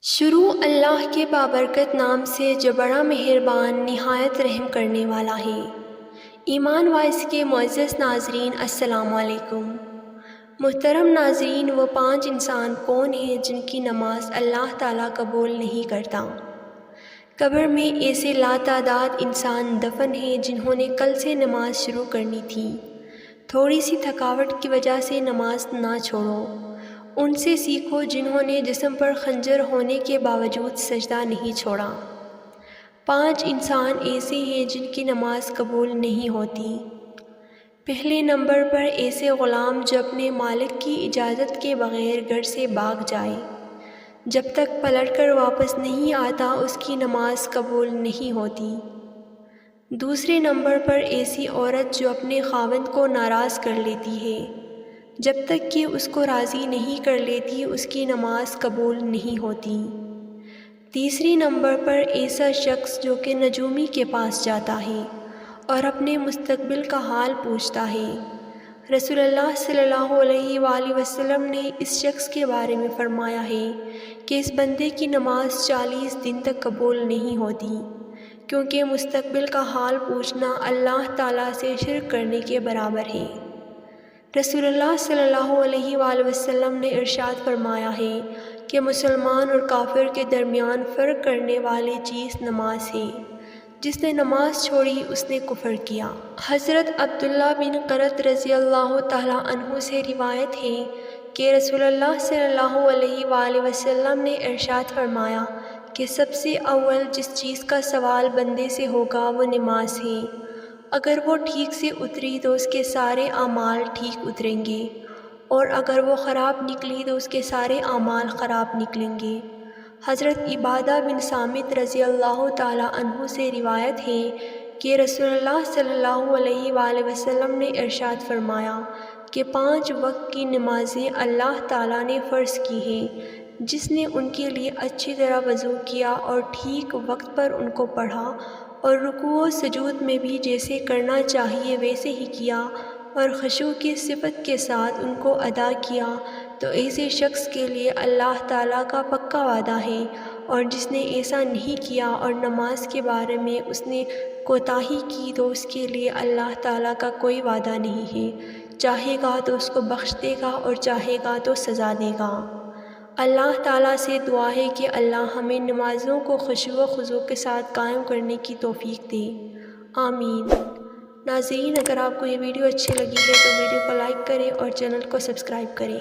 شروع اللہ کے بابرکت نام سے جو بڑا مہربان نہایت رحم کرنے والا ہے۔ ایمان وائس کے معزز ناظرین السلام علیکم۔ محترم ناظرین، وہ 5 انسان کون ہیں جن کی نماز اللہ تعالیٰ قبول نہیں کرتا؟ قبر میں ایسے لاتعداد انسان دفن ہیں جنہوں نے کل سے نماز شروع کرنی تھی۔ تھوڑی سی تھکاوٹ کی وجہ سے نماز نہ چھوڑو۔ ان سے سیکھو جنہوں نے جسم پر خنجر ہونے کے باوجود سجدہ نہیں چھوڑا۔ 5 انسان ایسے ہیں جن کی نماز قبول نہیں ہوتی۔ پہلے نمبر پر ایسے غلام جو اپنے مالک کی اجازت کے بغیر گھر سے بھاگ جائے، جب تک پلٹ کر واپس نہیں آتا اس کی نماز قبول نہیں ہوتی۔ دوسرے نمبر پر ایسی عورت جو اپنے خاوند کو ناراض کر لیتی ہے، جب تک کہ اس کو راضی نہیں کر لیتی اس کی نماز قبول نہیں ہوتی۔ تیسری نمبر پر ایسا شخص جو کہ نجومی کے پاس جاتا ہے اور اپنے مستقبل کا حال پوچھتا ہے۔ رسول اللہ صلی اللہ علیہ وآلہ وسلم نے اس شخص کے بارے میں فرمایا ہے کہ اس بندے کی نماز 40 دن تک قبول نہیں ہوتی، کیونکہ مستقبل کا حال پوچھنا اللہ تعالیٰ سے شرک کرنے کے برابر ہے۔ رسول اللہ صلی اللہ علیہ وآلہ وسلم نے ارشاد فرمایا ہے کہ مسلمان اور کافر کے درمیان فرق کرنے والی چیز نماز ہے۔ جس نے نماز چھوڑی اس نے کفر کیا۔ حضرت عبداللہ بن قرۃ رضی اللہ تعالیٰ عنہ سے روایت ہے کہ رسول اللہ صلی اللہ علیہ وآلہ وسلم نے ارشاد فرمایا کہ سب سے اول جس چیز کا سوال بندے سے ہوگا وہ نماز ہے۔ اگر وہ ٹھیک سے اتری تو اس کے سارے اعمال ٹھیک اتریں گے، اور اگر وہ خراب نکلی تو اس کے سارے اعمال خراب نکلیں گے۔ حضرت عبادہ بن صامت رضی اللہ تعالیٰ عنہ سے روایت ہے کہ رسول اللہ صلی اللہ علیہ وآلہ وسلم نے ارشاد فرمایا کہ 5 وقت کی نمازیں اللہ تعالیٰ نے فرض کی ہیں۔ جس نے ان کے لیے اچھی طرح وضو کیا اور ٹھیک وقت پر ان کو پڑھا اور رکوع و سجود میں بھی جیسے کرنا چاہیے ویسے ہی کیا اور خشوع کی صفت کے ساتھ ان کو ادا کیا، تو ایسے شخص کے لیے اللہ تعالیٰ کا پکا وعدہ ہے، اور جس نے ایسا نہیں کیا اور نماز کے بارے میں اس نے کوتاہی کی تو اس کے لیے اللہ تعالیٰ کا کوئی وعدہ نہیں ہے۔ چاہے گا تو اس کو بخش دے گا اور چاہے گا تو سزا دے گا۔ اللہ تعالیٰ سے دعا ہے کہ اللہ ہمیں نمازوں کو خشوع و خضوع کے ساتھ قائم کرنے کی توفیق دے، آمین۔ ناظرین، اگر آپ کو یہ ویڈیو اچھی لگی ہے تو ویڈیو کو لائک کریں اور چینل کو سبسکرائب کریں۔